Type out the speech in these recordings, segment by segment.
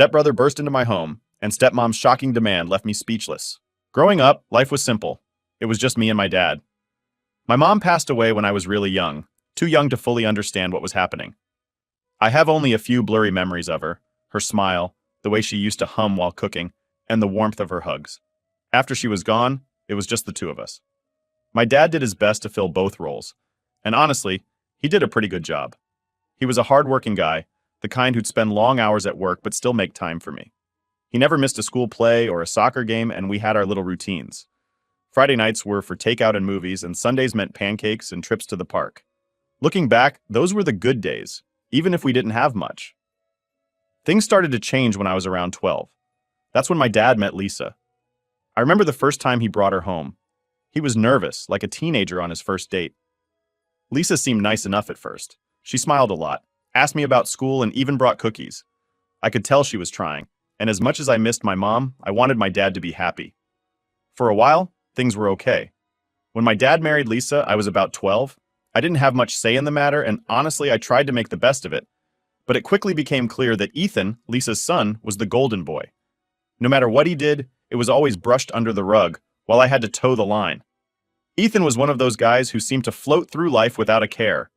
Stepbrother burst into my home, and stepmom's shocking demand left me speechless. Growing up, life was simple. It was just me and my dad. My mom passed away when I was really young, too young to fully understand what was happening. I have only a few blurry memories of her smile, the way she used to hum while cooking, and the warmth of her hugs. After she was gone, it was just the two of us. My dad did his best to fill both roles, and honestly, he did a pretty good job. He was a hard-working guy, the kind who'd spend long hours at work but still make time for me. He never missed a school play or a soccer game, and we had our little routines. Friday nights were for takeout and movies, and Sundays meant pancakes and trips to the park. Looking back, those were the good days, even if we didn't have much. Things started to change when I was around 12. That's when my dad met Lisa. I remember the first time he brought her home. He was nervous, like a teenager on his first date. Lisa seemed nice enough at first. She smiled a lot, asked me about school, and even brought cookies. I could tell she was trying, and as much as I missed my mom, I wanted my dad to be happy. For a while, things were okay. When my dad married Lisa, I was about 12. I didn't have much say in the matter, and honestly, I tried to make the best of it. But it quickly became clear that Ethan, Lisa's son, was the golden boy. No matter what he did, it was always brushed under the rug, while I had to toe the line. Ethan was one of those guys who seemed to float through life without a care.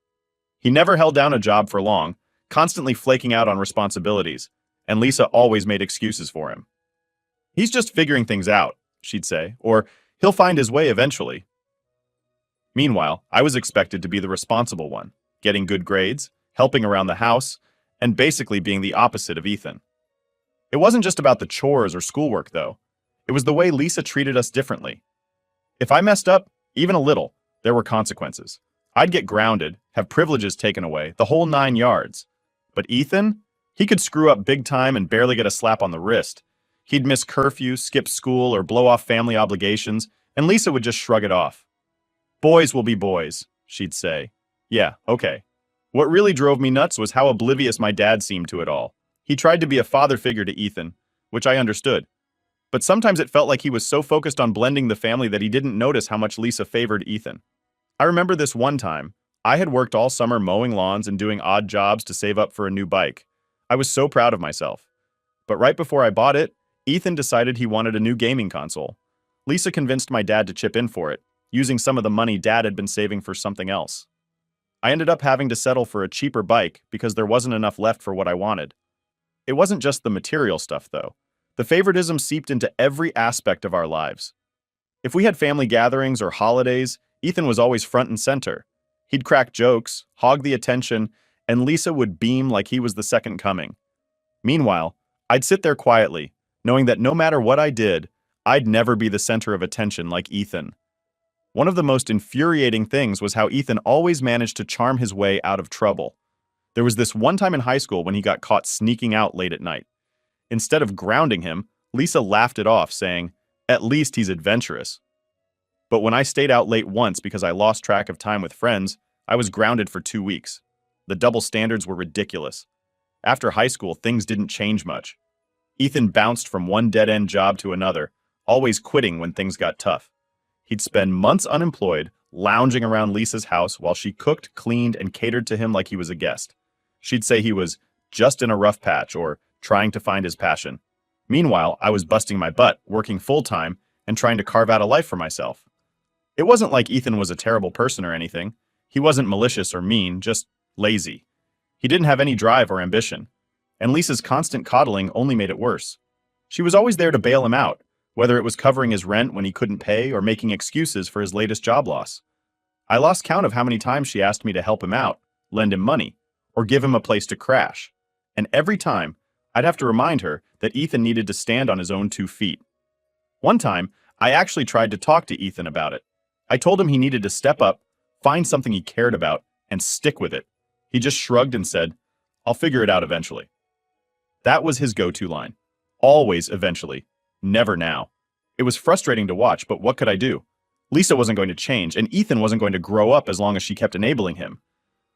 He never held down a job for long, constantly flaking out on responsibilities, and Lisa always made excuses for him. "He's just figuring things out," she'd say, or "he'll find his way eventually." Meanwhile, I was expected to be the responsible one, getting good grades, helping around the house, and basically being the opposite of Ethan. It wasn't just about the chores or schoolwork, though. It was the way Lisa treated us differently. If I messed up, even a little, there were consequences. I'd get grounded, have privileges taken away, the whole 9 yards. But Ethan? He could screw up big time and barely get a slap on the wrist. He'd miss curfew, skip school, or blow off family obligations, and Lisa would just shrug it off. "Boys will be boys," she'd say. Yeah, okay. What really drove me nuts was how oblivious my dad seemed to it all. He tried to be a father figure to Ethan, which I understood. But sometimes it felt like he was so focused on blending the family that he didn't notice how much Lisa favored Ethan. I remember this one time. I had worked all summer mowing lawns and doing odd jobs to save up for a new bike. I was so proud of myself. But right before I bought it, Ethan decided he wanted a new gaming console. Lisa convinced my dad to chip in for it, using some of the money Dad had been saving for something else. I ended up having to settle for a cheaper bike because there wasn't enough left for what I wanted. It wasn't just the material stuff, though. The favoritism seeped into every aspect of our lives. If we had family gatherings or holidays, Ethan was always front and center. He'd crack jokes, hog the attention, and Lisa would beam like he was the second coming. Meanwhile, I'd sit there quietly, knowing that no matter what I did, I'd never be the center of attention like Ethan. One of the most infuriating things was how Ethan always managed to charm his way out of trouble. There was this one time in high school when he got caught sneaking out late at night. Instead of grounding him, Lisa laughed it off, saying, "At least he's adventurous." But when I stayed out late once because I lost track of time with friends, I was grounded for 2 weeks. The double standards were ridiculous. After high school, things didn't change much. Ethan bounced from one dead-end job to another, always quitting when things got tough. He'd spend months unemployed, lounging around Lisa's house while she cooked, cleaned, and catered to him like he was a guest. She'd say he was just in a rough patch or trying to find his passion. Meanwhile, I was busting my butt, working full-time, and trying to carve out a life for myself. It wasn't like Ethan was a terrible person or anything. He wasn't malicious or mean, just lazy. He didn't have any drive or ambition. And Lisa's constant coddling only made it worse. She was always there to bail him out, whether it was covering his rent when he couldn't pay or making excuses for his latest job loss. I lost count of how many times she asked me to help him out, lend him money, or give him a place to crash. And every time, I'd have to remind her that Ethan needed to stand on his own 2 feet. One time, I actually tried to talk to Ethan about it. I told him he needed to step up, find something he cared about, and stick with it. He just shrugged and said, "I'll figure it out eventually." That was his go-to line. Always eventually. Never now. It was frustrating to watch, but what could I do? Lisa wasn't going to change, and Ethan wasn't going to grow up as long as she kept enabling him.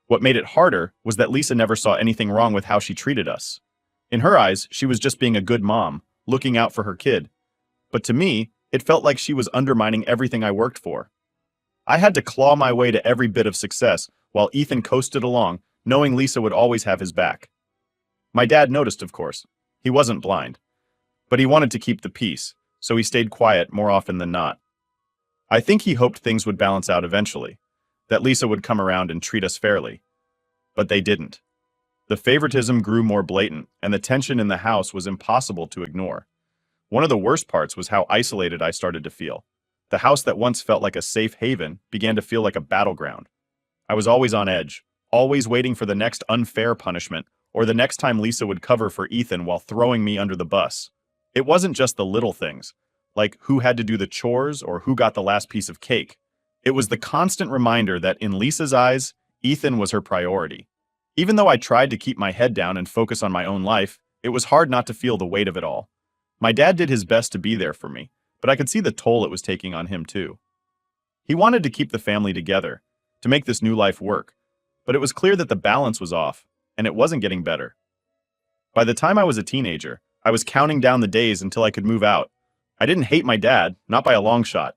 What made it harder was that Lisa never saw anything wrong with how she treated us. In her eyes, she was just being a good mom, looking out for her kid. But to me, it felt like she was undermining everything I worked for. I had to claw my way to every bit of success, while Ethan coasted along, knowing Lisa would always have his back. My dad noticed, of course. He wasn't blind, but he wanted to keep the peace, so he stayed quiet more often than not. I think he hoped things would balance out eventually, that Lisa would come around and treat us fairly. But they didn't. The favoritism grew more blatant, and the tension in the house was impossible to ignore. One of the worst parts was how isolated I started to feel. The house that once felt like a safe haven began to feel like a battleground. I was always on edge, always waiting for the next unfair punishment, or the next time Lisa would cover for Ethan while throwing me under the bus. It wasn't just the little things, like who had to do the chores or who got the last piece of cake. It was the constant reminder that in Lisa's eyes, Ethan was her priority. Even though I tried to keep my head down and focus on my own life, it was hard not to feel the weight of it all. My dad did his best to be there for me, but I could see the toll it was taking on him too. He wanted to keep the family together, to make this new life work, but it was clear that the balance was off, and it wasn't getting better. By the time I was a teenager, I was counting down the days until I could move out. I didn't hate my dad, not by a long shot,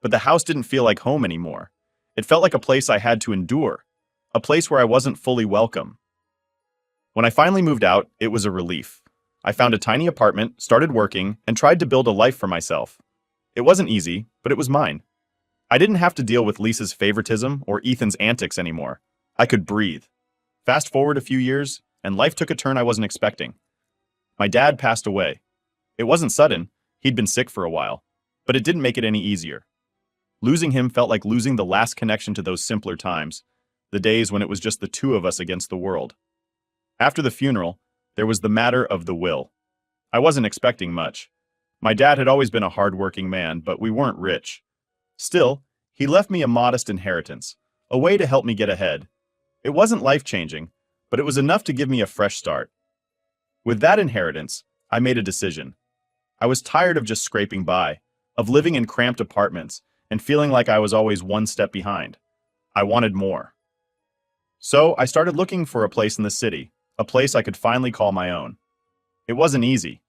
but the house didn't feel like home anymore. It felt like a place I had to endure, a place where I wasn't fully welcome. When I finally moved out, it was a relief. I found a tiny apartment, started working, and tried to build a life for myself. It wasn't easy, but it was mine. I didn't have to deal with Lisa's favoritism or Ethan's antics anymore. I could breathe. Fast forward a few years, and life took a turn I wasn't expecting. My dad passed away. It wasn't sudden, he'd been sick for a while, but it didn't make it any easier. Losing him felt like losing the last connection to those simpler times, the days when it was just the two of us against the world. After the funeral, there was the matter of the will. I wasn't expecting much. My dad had always been a hard-working man, but we weren't rich. Still, he left me a modest inheritance, a way to help me get ahead. It wasn't life-changing, but it was enough to give me a fresh start. With that inheritance, I made a decision. I was tired of just scraping by, of living in cramped apartments, and feeling like I was always one step behind. I wanted more. So I started looking for a place in the city, a place I could finally call my own. It wasn't easy.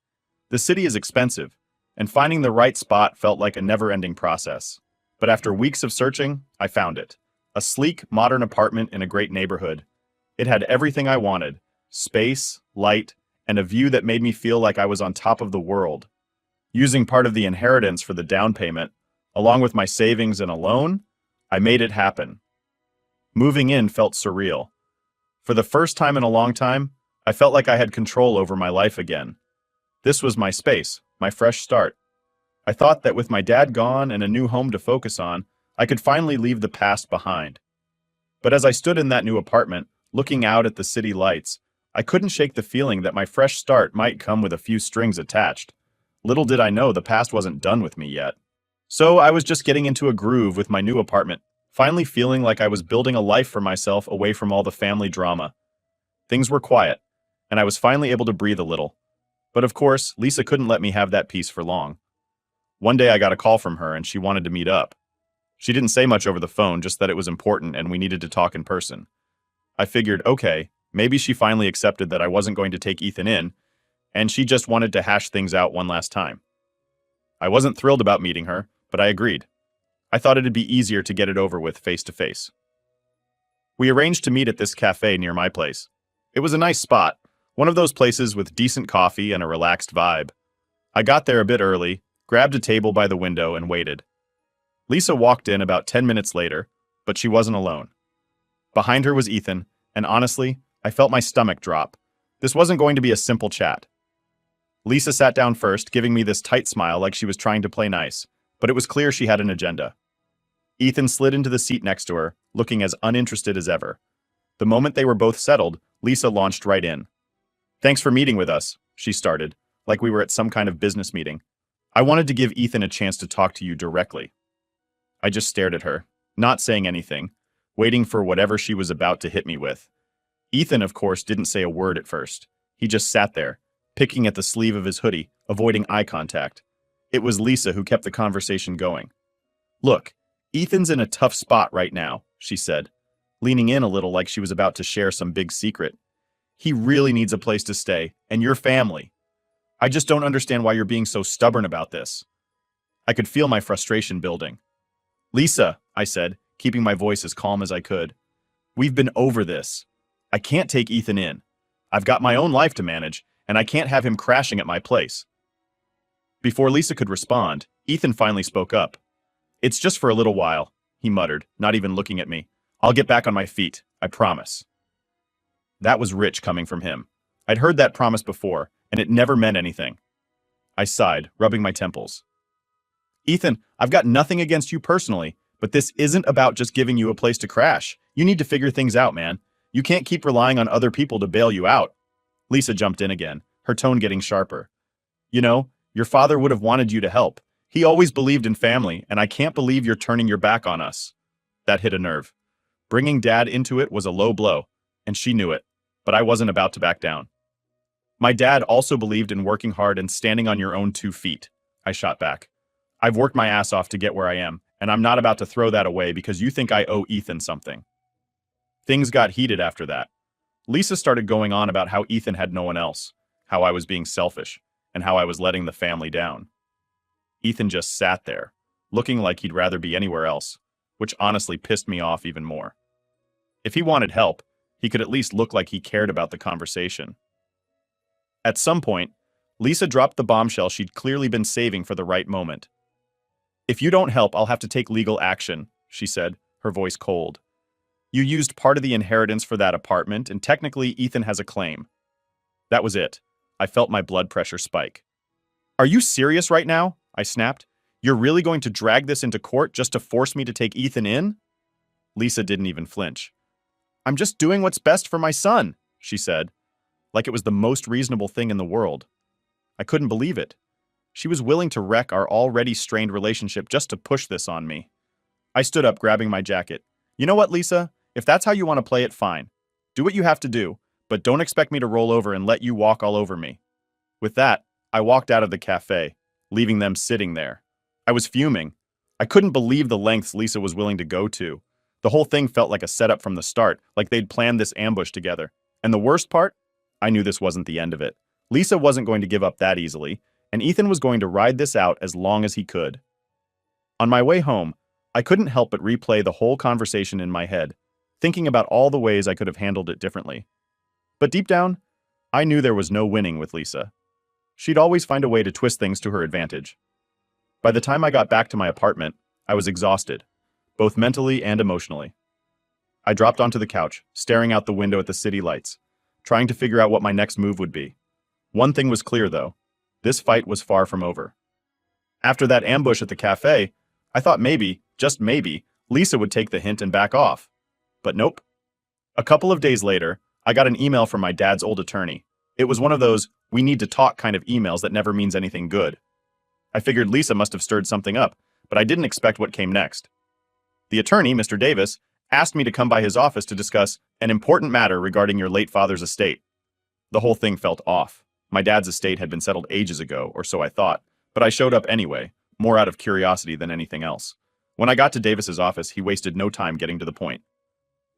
The city is expensive, and finding the right spot felt like a never-ending process. But after weeks of searching, I found it. A sleek, modern apartment in a great neighborhood. It had everything I wanted: space, light, and a view that made me feel like I was on top of the world. Using part of the inheritance for the down payment, along with my savings and a loan, I made it happen. Moving in felt surreal. For the first time in a long time, I felt like I had control over my life again. This was my space, my fresh start. I thought that with my dad gone and a new home to focus on, I could finally leave the past behind. But as I stood in that new apartment, looking out at the city lights, I couldn't shake the feeling that my fresh start might come with a few strings attached. Little did I know the past wasn't done with me yet. So I was just getting into a groove with my new apartment, finally feeling like I was building a life for myself away from all the family drama. Things were quiet, and I was finally able to breathe a little. But of course, Lisa couldn't let me have that peace for long. One day I got a call from her and she wanted to meet up. She didn't say much over the phone, just that it was important and we needed to talk in person. I figured, okay, maybe she finally accepted that I wasn't going to take Ethan in, and she just wanted to hash things out one last time. I wasn't thrilled about meeting her, but I agreed. I thought it'd be easier to get it over with face to face. We arranged to meet at this cafe near my place. It was a nice spot, one of those places with decent coffee and a relaxed vibe. I got there a bit early, grabbed a table by the window, and waited. Lisa walked in about 10 minutes later, but she wasn't alone. Behind her was Ethan, and honestly, I felt my stomach drop. This wasn't going to be a simple chat. Lisa sat down first, giving me this tight smile like she was trying to play nice, but it was clear she had an agenda. Ethan slid into the seat next to her, looking as uninterested as ever. The moment they were both settled, Lisa launched right in. "Thanks for meeting with us," she started, like we were at some kind of business meeting. "I wanted to give Ethan a chance to talk to you directly." I just stared at her, not saying anything, waiting for whatever she was about to hit me with. Ethan, of course, didn't say a word at first. He just sat there, picking at the sleeve of his hoodie, avoiding eye contact. It was Lisa who kept the conversation going. "Look, Ethan's in a tough spot right now," she said, leaning in a little like she was about to share some big secret. "He really needs a place to stay, and your family. I just don't understand why you're being so stubborn about this." I could feel my frustration building. "Lisa," I said, keeping my voice as calm as I could, "we've been over this. I can't take Ethan in. I've got my own life to manage, and I can't have him crashing at my place. Before Lisa could respond, Ethan finally spoke up. It's just for a little while, he muttered, not even looking at me. I'll get back on my feet, I promise. That was rich coming from him. I'd heard that promise before, and it never meant anything. I sighed, rubbing my temples. Ethan, I've got nothing against you personally, but this isn't about just giving you a place to crash. You need to figure things out, man. You can't keep relying on other people to bail you out. Lisa jumped in again, her tone getting sharper. You know, your father would have wanted you to help. He always believed in family, and I can't believe you're turning your back on us. That hit a nerve. Bringing Dad into it was a low blow, and she knew it, but I wasn't about to back down. My dad also believed in working hard and standing on your own 2 feet, I shot back. I've worked my ass off to get where I am, and I'm not about to throw that away because you think I owe Ethan something. Things got heated after that. Lisa started going on about how Ethan had no one else, how I was being selfish, and how I was letting the family down. Ethan just sat there, looking like he'd rather be anywhere else, which honestly pissed me off even more. If he wanted help, he could at least look like he cared about the conversation. At some point, Lisa dropped the bombshell she'd clearly been saving for the right moment. If you don't help, I'll have to take legal action, she said, her voice cold. You used part of the inheritance for that apartment, and technically Ethan has a claim. That was it. I felt my blood pressure spike. Are you serious right now? I snapped. You're really going to drag this into court just to force me to take Ethan in? Lisa didn't even flinch. I'm just doing what's best for my son, she said, like it was the most reasonable thing in the world. I couldn't believe it. She was willing to wreck our already strained relationship just to push this on me. I stood up, grabbing my jacket. You know what, Lisa? If that's how you want to play it, fine. Do what you have to do, but don't expect me to roll over and let you walk all over me. With that, I walked out of the cafe, leaving them sitting there. I was fuming. I couldn't believe the lengths Lisa was willing to go to. The whole thing felt like a setup from the start, like they'd planned this ambush together. And the worst part? I knew this wasn't the end of it. Lisa wasn't going to give up that easily, and Ethan was going to ride this out as long as he could. On my way home, I couldn't help but replay the whole conversation in my head, thinking about all the ways I could have handled it differently. But deep down, I knew there was no winning with Lisa. She'd always find a way to twist things to her advantage. By the time I got back to my apartment, I was exhausted, both mentally and emotionally. I dropped onto the couch, staring out the window at the city lights, trying to figure out what my next move would be. One thing was clear, though. This fight was far from over. After that ambush at the cafe, I thought maybe, just maybe, Lisa would take the hint and back off. But nope. A couple of days later, I got an email from my dad's old attorney. It was one of those "we need to talk" kind of emails that never means anything good. I figured Lisa must have stirred something up, but I didn't expect what came next. The attorney, Mr. Davis, asked me to come by his office to discuss an important matter regarding your late father's estate. The whole thing felt off. My dad's estate had been settled ages ago, or so I thought, but I showed up anyway, more out of curiosity than anything else. When I got to Davis's office, he wasted no time getting to the point.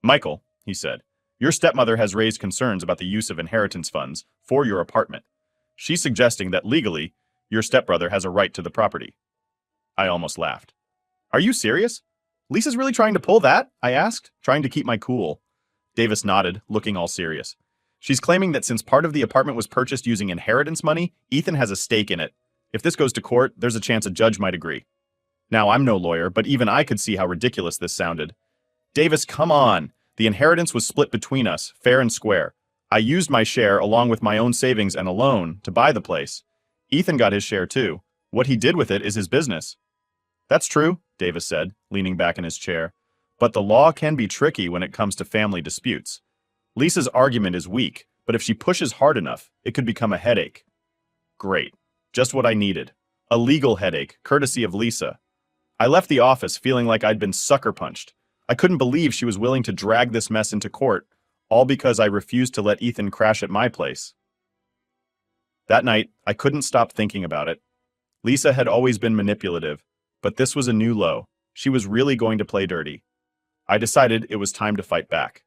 Michael, he said, your stepmother has raised concerns about the use of inheritance funds for your apartment. She's suggesting that legally, your stepbrother has a right to the property. I almost laughed. Are you serious? Lisa's really trying to pull that? I asked, trying to keep my cool. Davis nodded, looking all serious. She's claiming that since part of the apartment was purchased using inheritance money, Ethan has a stake in it. If this goes to court, there's a chance a judge might agree. Now, I'm no lawyer, but even I could see how ridiculous this sounded. Davis, come on. The inheritance was split between us, fair and square. I used my share along with my own savings and a loan to buy the place. Ethan got his share too. What he did with it is his business. That's true, Davis said, leaning back in his chair. But the law can be tricky when it comes to family disputes. Lisa's argument is weak, but if she pushes hard enough, it could become a headache. Great. Just what I needed. A legal headache, courtesy of Lisa. I left the office feeling like I'd been sucker punched. I couldn't believe she was willing to drag this mess into court, all because I refused to let Ethan crash at my place. That night, I couldn't stop thinking about it. Lisa had always been manipulative, but this was a new low. She was really going to play dirty. I decided it was time to fight back.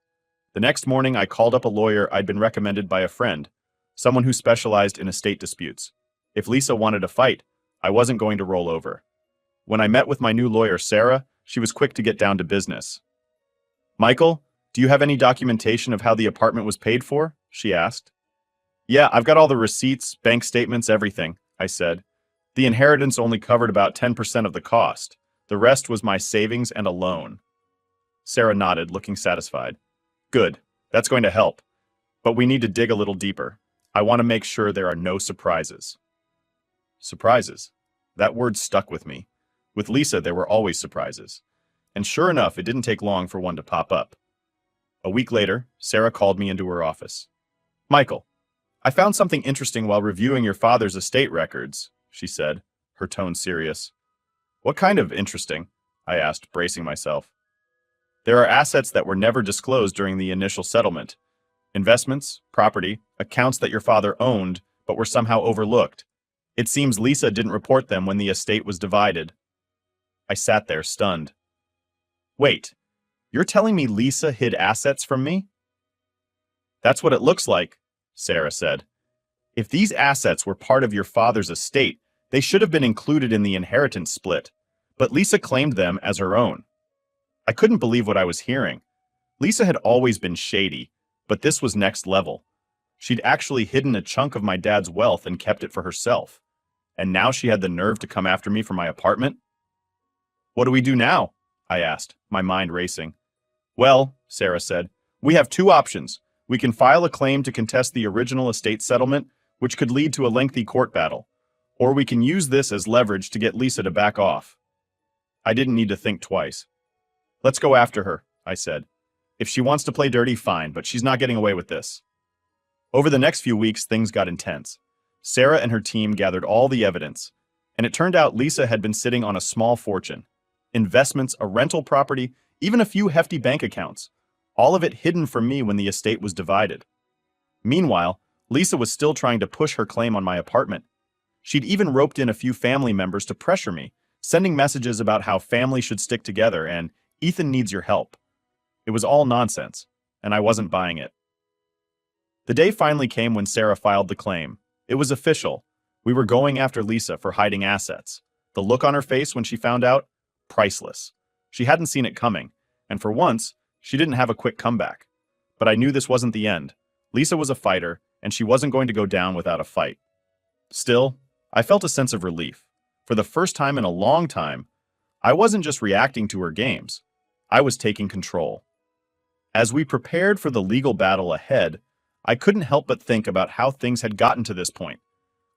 The next morning, I called up a lawyer I'd been recommended by a friend, someone who specialized in estate disputes. If Lisa wanted a fight, I wasn't going to roll over. When I met with my new lawyer, Sarah, she was quick to get down to business. Michael, do you have any documentation of how the apartment was paid for? She asked. Yeah, I've got all the receipts, bank statements, everything, I said. The inheritance only covered about 10% of the cost. The rest was my savings and a loan. Sarah nodded, looking satisfied. Good. That's going to help. But we need to dig a little deeper. I want to make sure there are no surprises. Surprises. That word stuck with me. With Lisa, there were always surprises. And sure enough, it didn't take long for one to pop up. A week later, Sarah called me into her office. Michael, I found something interesting while reviewing your father's estate records, she said, her tone serious. What kind of interesting? I asked, bracing myself. There are assets that were never disclosed during the initial settlement. Investments, property, accounts that your father owned, but were somehow overlooked. It seems Lisa didn't report them when the estate was divided. I sat there, stunned. Wait, you're telling me Lisa hid assets from me? That's what it looks like, Sarah said. If these assets were part of your father's estate, they should have been included in the inheritance split, but Lisa claimed them as her own. I couldn't believe what I was hearing. Lisa had always been shady, but this was next level. She'd actually hidden a chunk of my dad's wealth and kept it for herself. And now she had the nerve to come after me for my apartment? What do we do now? I asked, my mind racing. Well, Sarah said, we have two options. We can file a claim to contest the original estate settlement, which could lead to a lengthy court battle. Or we can use this as leverage to get Lisa to back off. I didn't need to think twice. Let's go after her, I said. If she wants to play dirty, fine, but she's not getting away with this. Over the next few weeks, things got intense. Sarah and her team gathered all the evidence, and it turned out Lisa had been sitting on a small fortune. Investments, a rental property, even a few hefty bank accounts. All of it hidden from me when the estate was divided. Meanwhile, Lisa was still trying to push her claim on my apartment. She'd even roped in a few family members to pressure me, sending messages about how family should stick together and Ethan needs your help. It was all nonsense, and I wasn't buying it. The day finally came when Sarah filed the claim. It was official. We were going after Lisa for hiding assets. The look on her face when she found out? Priceless. She hadn't seen it coming, and for once, she didn't have a quick comeback. But I knew this wasn't the end. Lisa was a fighter, and she wasn't going to go down without a fight. Still, I felt a sense of relief. For the first time in a long time, I wasn't just reacting to her games. I was taking control. As we prepared for the legal battle ahead, I couldn't help but think about how things had gotten to this point.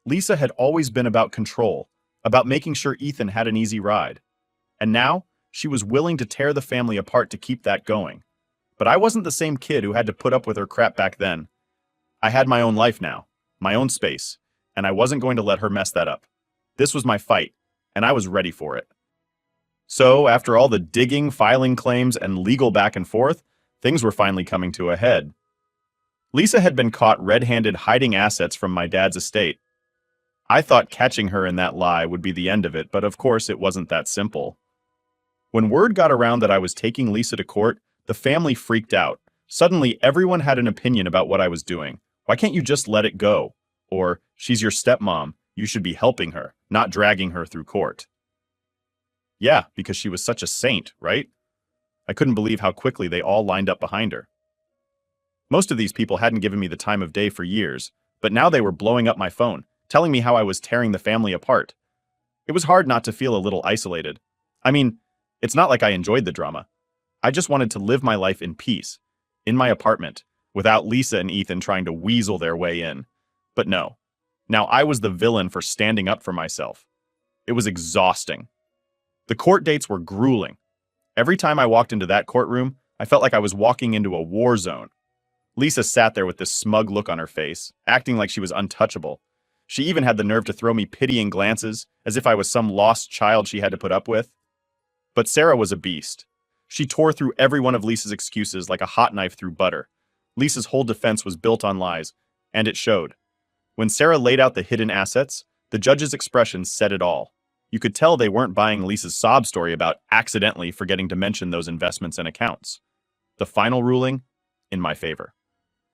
Lisa had always been about control, about making sure Ethan had an easy ride. And now, she was willing to tear the family apart to keep that going. But I wasn't the same kid who had to put up with her crap back then. I had my own life now, my own space, and I wasn't going to let her mess that up. This was my fight, and I was ready for it. So, after all the digging, filing claims, and legal back and forth, things were finally coming to a head. Lisa had been caught red-handed hiding assets from my dad's estate. I thought catching her in that lie would be the end of it, but of course it wasn't that simple. When word got around that I was taking Lisa to court, the family freaked out. Suddenly, everyone had an opinion about what I was doing. Why can't you just let it go? Or, she's your stepmom, you should be helping her, not dragging her through court. Yeah, because she was such a saint, right? I couldn't believe how quickly they all lined up behind her. Most of these people hadn't given me the time of day for years, but now they were blowing up my phone, telling me how I was tearing the family apart. It was hard not to feel a little isolated. I mean, it's not like I enjoyed the drama. I just wanted to live my life in peace, in my apartment, without Lisa and Ethan trying to weasel their way in. But no. Now I was the villain for standing up for myself. It was exhausting. The court dates were grueling. Every time I walked into that courtroom, I felt like I was walking into a war zone. Lisa sat there with this smug look on her face, acting like she was untouchable. She even had the nerve to throw me pitying glances, as if I was some lost child she had to put up with. But Sarah was a beast. She tore through every one of Lisa's excuses like a hot knife through butter. Lisa's whole defense was built on lies, and it showed. When Sarah laid out the hidden assets, the judge's expressions said it all. You could tell they weren't buying Lisa's sob story about accidentally forgetting to mention those investments and accounts. The final ruling? In my favor.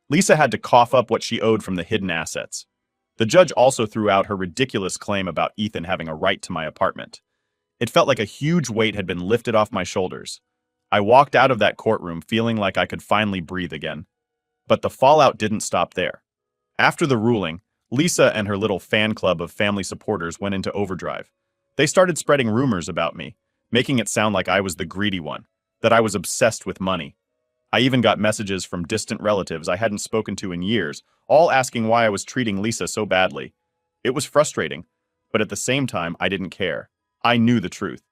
Lisa had to cough up what she owed from the hidden assets. The judge also threw out her ridiculous claim about Ethan having a right to my apartment. It felt like a huge weight had been lifted off my shoulders. I walked out of that courtroom feeling like I could finally breathe again. But the fallout didn't stop there. After the ruling, Lisa and her little fan club of family supporters went into overdrive. They started spreading rumors about me, making it sound like I was the greedy one, that I was obsessed with money. I even got messages from distant relatives I hadn't spoken to in years, all asking why I was treating Lisa so badly. It was frustrating, but at the same time, I didn't care. I knew the truth.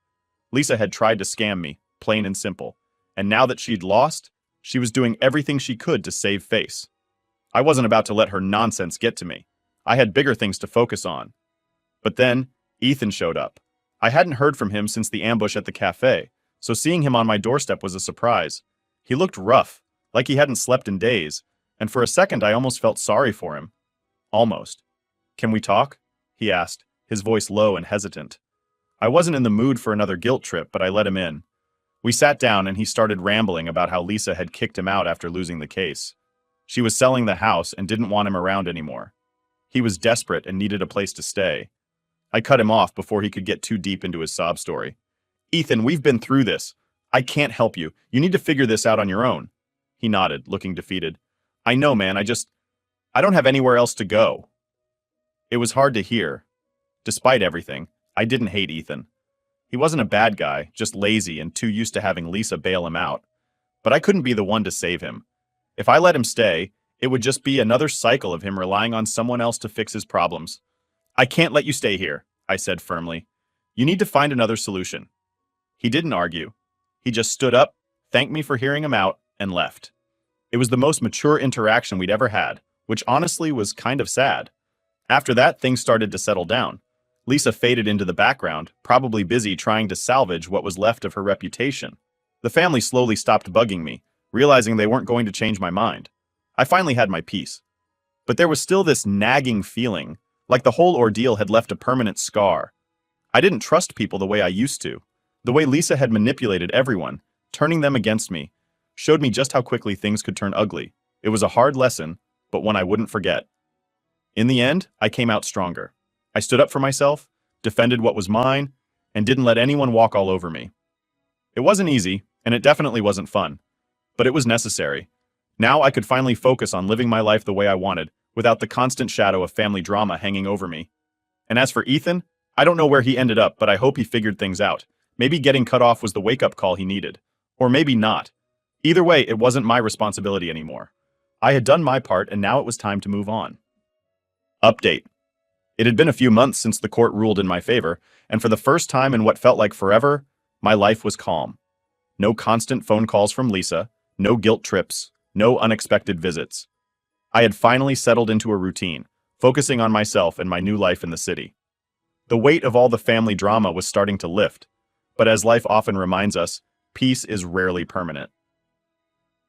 Lisa had tried to scam me, plain and simple, and now that she'd lost, she was doing everything she could to save face. I wasn't about to let her nonsense get to me. I had bigger things to focus on. But then, Ethan showed up. I hadn't heard from him since the ambush at the cafe, so seeing him on my doorstep was a surprise. He looked rough, like he hadn't slept in days, and for a second I almost felt sorry for him. Almost. "Can we talk?" he asked, his voice low and hesitant. I wasn't in the mood for another guilt trip, but I let him in. We sat down and he started rambling about how Lisa had kicked him out after losing the case. She was selling the house and didn't want him around anymore. He was desperate and needed a place to stay. I cut him off before he could get too deep into his sob story. "Ethan, we've been through this. I can't help you. You need to figure this out on your own." He nodded, looking defeated. "I know, man. I don't have anywhere else to go." It was hard to hear. Despite everything, I didn't hate Ethan. He wasn't a bad guy, just lazy and too used to having Lisa bail him out. But I couldn't be the one to save him. If I let him stay, it would just be another cycle of him relying on someone else to fix his problems. "I can't let you stay here," I said firmly. "You need to find another solution." He didn't argue. He just stood up, thanked me for hearing him out, and left. It was the most mature interaction we'd ever had, which honestly was kind of sad. After that, things started to settle down. Lisa faded into the background, probably busy trying to salvage what was left of her reputation. The family slowly stopped bugging me, realizing they weren't going to change my mind. I finally had my peace. But there was still this nagging feeling, like the whole ordeal had left a permanent scar. I didn't trust people the way I used to. The way Lisa had manipulated everyone, turning them against me, showed me just how quickly things could turn ugly. It was a hard lesson, but one I wouldn't forget. In the end, I came out stronger. I stood up for myself, defended what was mine, and didn't let anyone walk all over me. It wasn't easy, and it definitely wasn't fun. But it was necessary. Now I could finally focus on living my life the way I wanted, without the constant shadow of family drama hanging over me. And as for Ethan, I don't know where he ended up, but I hope he figured things out. Maybe getting cut off was the wake-up call he needed. Or maybe not. Either way, it wasn't my responsibility anymore. I had done my part, and now it was time to move on. Update. It had been a few months since the court ruled in my favor, and for the first time in what felt like forever, my life was calm. No constant phone calls from Lisa, no guilt trips, no unexpected visits. I had finally settled into a routine, focusing on myself and my new life in the city. The weight of all the family drama was starting to lift, but as life often reminds us, peace is rarely permanent.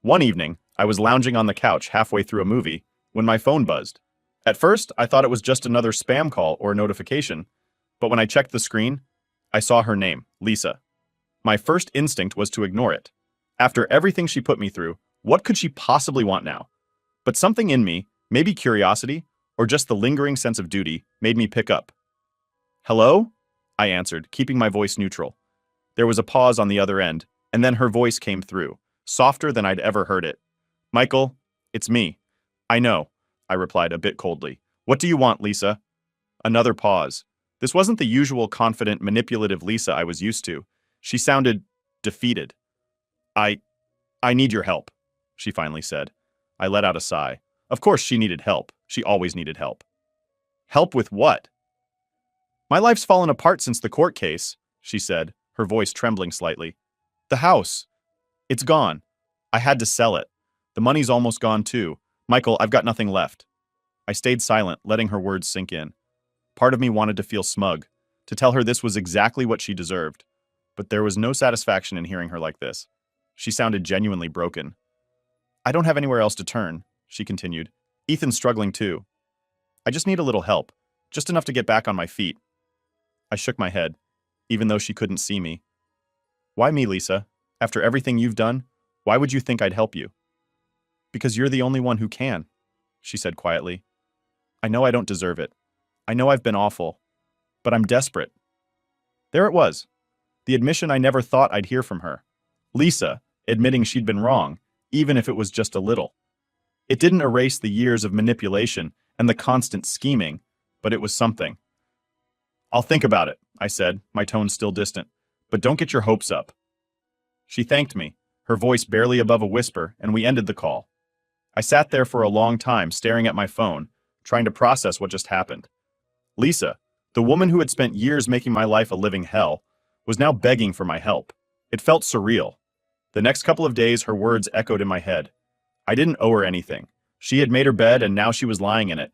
One evening, I was lounging on the couch halfway through a movie when my phone buzzed. At first, I thought it was just another spam call or notification, but when I checked the screen, I saw her name, Lisa. My first instinct was to ignore it. After everything she put me through, what could she possibly want now? But something in me, maybe curiosity, or just the lingering sense of duty, made me pick up. "Hello?" I answered, keeping my voice neutral. There was a pause on the other end, and then her voice came through, softer than I'd ever heard it. "Michael, it's me." "I know," I replied a bit coldly. "What do you want, Lisa?" Another pause. This wasn't the usual confident, manipulative Lisa I was used to. She sounded defeated. I need your help," she finally said. I let out a sigh. Of course she needed help. She always needed help. "Help with what?" "My life's fallen apart since the court case," she said, her voice trembling slightly. "The house. It's gone. I had to sell it. The money's almost gone too. Michael, I've got nothing left." I stayed silent, letting her words sink in. Part of me wanted to feel smug, to tell her this was exactly what she deserved. But there was no satisfaction in hearing her like this. She sounded genuinely broken. "I don't have anywhere else to turn," she continued. "Ethan's struggling too. I just need a little help, just enough to get back on my feet." I shook my head, even though she couldn't see me. "Why me, Lisa? After everything you've done, why would you think I'd help you?" "Because you're the only one who can," she said quietly. "I know I don't deserve it. I know I've been awful. But I'm desperate." There it was. The admission I never thought I'd hear from her. Lisa, admitting she'd been wrong, even if it was just a little. It didn't erase the years of manipulation and the constant scheming, but it was something. "I'll think about it," I said, my tone still distant, "but don't get your hopes up." She thanked me, her voice barely above a whisper, and we ended the call. I sat there for a long time staring at my phone, trying to process what just happened. Lisa, the woman who had spent years making my life a living hell, was now begging for my help. It felt surreal. The next couple of days, her words echoed in my head. I didn't owe her anything. She had made her bed and now she was lying in it.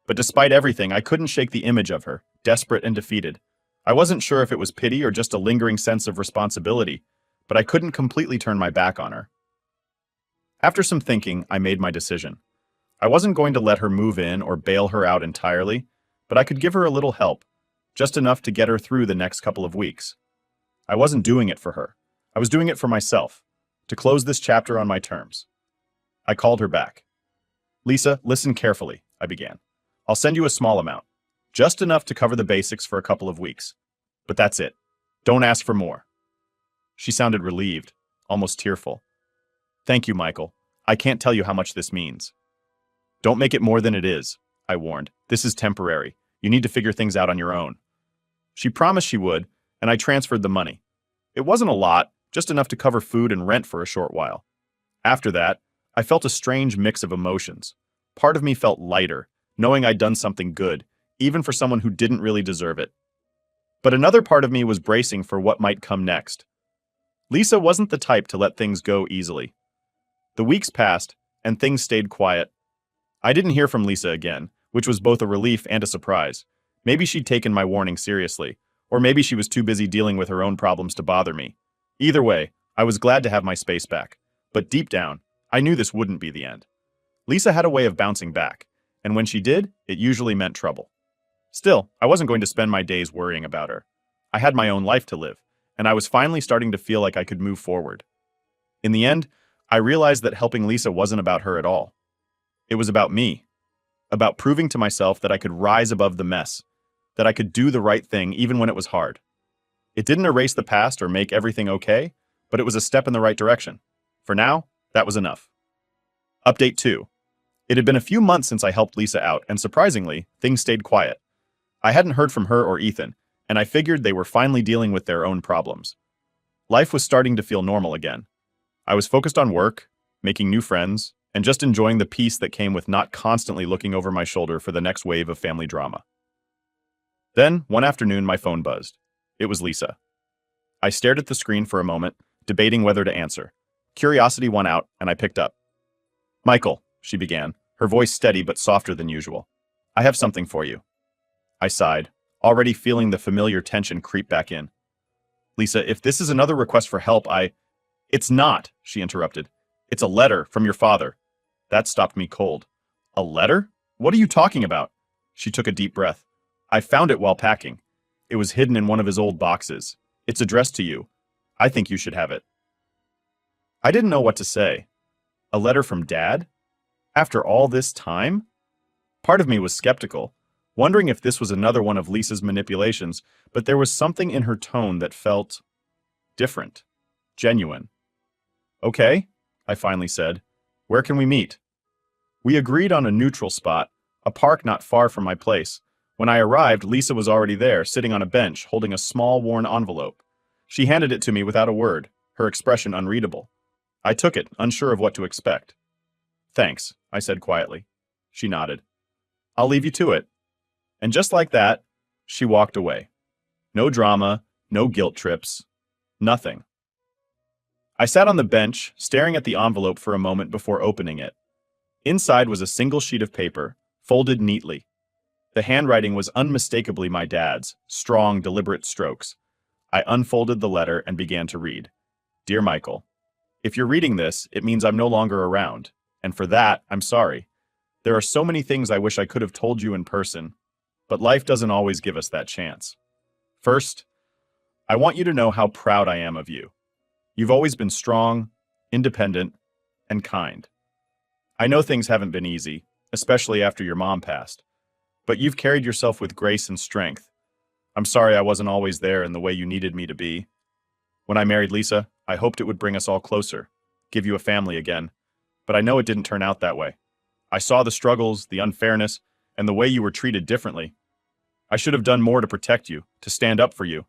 But despite everything, I couldn't shake the image of her, desperate and defeated. I wasn't sure if it was pity or just a lingering sense of responsibility, but I couldn't completely turn my back on her. After some thinking, I made my decision. I wasn't going to let her move in or bail her out entirely, but I could give her a little help, just enough to get her through the next couple of weeks. I wasn't doing it for her. I was doing it for myself, to close this chapter on my terms. I called her back. "Lisa, listen carefully," I began. "I'll send you a small amount, just enough to cover the basics for a couple of weeks. But that's it. Don't ask for more." She sounded relieved, almost tearful. "Thank you, Michael. I can't tell you how much this means." "Don't make it more than it is," I warned. "This is temporary. You need to figure things out on your own." She promised she would, and I transferred the money. It wasn't a lot, just enough to cover food and rent for a short while. After that, I felt a strange mix of emotions. Part of me felt lighter, knowing I'd done something good, even for someone who didn't really deserve it. But another part of me was bracing for what might come next. Lisa wasn't the type to let things go easily. The weeks passed, and things stayed quiet. I didn't hear from Lisa again, which was both a relief and a surprise. Maybe she'd taken my warning seriously, or maybe she was too busy dealing with her own problems to bother me. Either way, I was glad to have my space back. But deep down, I knew this wouldn't be the end. Lisa had a way of bouncing back, and when she did, it usually meant trouble. Still, I wasn't going to spend my days worrying about her. I had my own life to live, and I was finally starting to feel like I could move forward. In the end, I realized that helping Lisa wasn't about her at all. It was about me, about proving to myself that I could rise above the mess, that I could do the right thing even when it was hard. It didn't erase the past or make everything okay, but it was a step in the right direction. For now, that was enough. Update 2. It had been a few months since I helped Lisa out, and surprisingly, things stayed quiet. I hadn't heard from her or Ethan, and I figured they were finally dealing with their own problems. Life was starting to feel normal again. I was focused on work, making new friends, and just enjoying the peace that came with not constantly looking over my shoulder for the next wave of family drama. Then, one afternoon, my phone buzzed. It was Lisa. I stared at the screen for a moment, debating whether to answer. Curiosity won out, and I picked up. "Michael," she began, her voice steady but softer than usual. "I have something for you." I sighed, already feeling the familiar tension creep back in. "Lisa, if this is another request for help, It's not," she interrupted. "It's a letter from your father." That stopped me cold. "A letter? What are you talking about?" She took a deep breath. "I found it while packing. It was hidden in one of his old boxes. It's addressed to you. I think you should have it." I didn't know what to say. A letter from Dad? After all this time? Part of me was skeptical, wondering if this was another one of Lisa's manipulations, but there was something in her tone that felt different, genuine. "Okay," I finally said. "Where can we meet?" We agreed on a neutral spot, a park not far from my place. When I arrived, Lisa was already there, sitting on a bench, holding a small, worn envelope. She handed it to me without a word, her expression unreadable. I took it, unsure of what to expect. "Thanks," I said quietly. She nodded. "I'll leave you to it." And just like that, she walked away. No drama, no guilt trips, nothing. I sat on the bench, staring at the envelope for a moment before opening it. Inside was a single sheet of paper, folded neatly. The handwriting was unmistakably my dad's, strong, deliberate strokes. I unfolded the letter and began to read. "Dear Michael, if you're reading this, it means I'm no longer around, and for that, I'm sorry. There are so many things I wish I could have told you in person, but life doesn't always give us that chance. First, I want you to know how proud I am of you. You've always been strong, independent, and kind. I know things haven't been easy, especially after your mom passed, but you've carried yourself with grace and strength. I'm sorry I wasn't always there in the way you needed me to be. When I married Lisa, I hoped it would bring us all closer, give you a family again, but I know it didn't turn out that way. I saw the struggles, the unfairness, and the way you were treated differently. I should have done more to protect you, to stand up for you.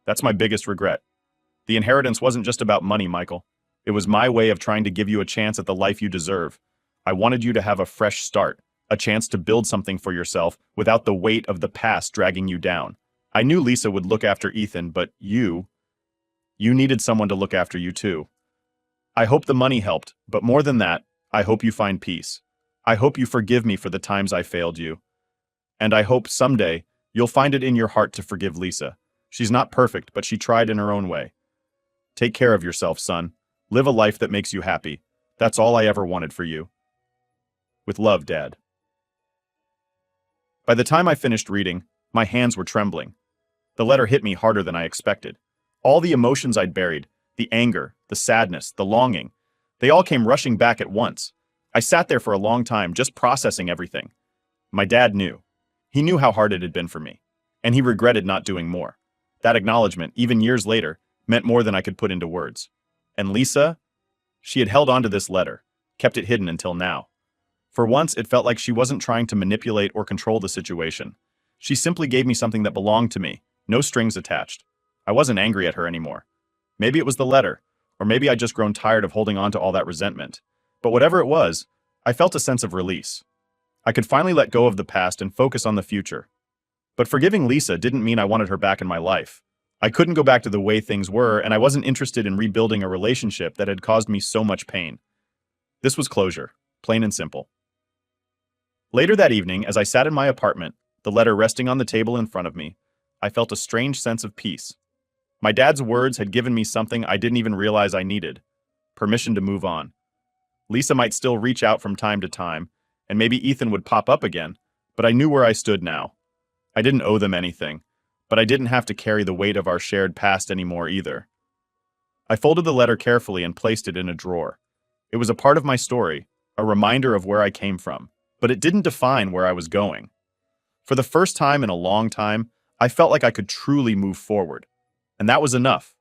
That's my biggest regret. The inheritance wasn't just about money, Michael. It was my way of trying to give you a chance at the life you deserve. I wanted you to have a fresh start, a chance to build something for yourself without the weight of the past dragging you down. I knew Lisa would look after Ethan, but you needed someone to look after you too. I hope the money helped, but more than that, I hope you find peace. I hope you forgive me for the times I failed you. And I hope someday you'll find it in your heart to forgive Lisa. She's not perfect, but she tried in her own way. Take care of yourself, son. Live a life that makes you happy. That's all I ever wanted for you. With love, Dad. By the time I finished reading, my hands were trembling. The letter hit me harder than I expected. All the emotions I'd buried, the anger, the sadness, the longing, they all came rushing back at once. I sat there for a long time, just processing everything. My dad knew. He knew how hard it had been for me, and he regretted not doing more. That acknowledgement, even years later, meant more than I could put into words. And Lisa? She had held on to this letter, kept it hidden until now. For once, it felt like she wasn't trying to manipulate or control the situation. She simply gave me something that belonged to me, no strings attached. I wasn't angry at her anymore. Maybe it was the letter, or maybe I'd just grown tired of holding on to all that resentment. But whatever it was, I felt a sense of release. I could finally let go of the past and focus on the future. But forgiving Lisa didn't mean I wanted her back in my life. I couldn't go back to the way things were, and I wasn't interested in rebuilding a relationship that had caused me so much pain. This was closure, plain and simple. Later that evening, as I sat in my apartment, the letter resting on the table in front of me, I felt a strange sense of peace. My dad's words had given me something I didn't even realize I needed: permission to move on. Lisa might still reach out from time to time, and maybe Ethan would pop up again, but I knew where I stood now. I didn't owe them anything, but I didn't have to carry the weight of our shared past anymore either. I folded the letter carefully and placed it in a drawer. It was a part of my story, a reminder of where I came from, but it didn't define where I was going. For the first time in a long time, I felt like I could truly move forward, and that was enough.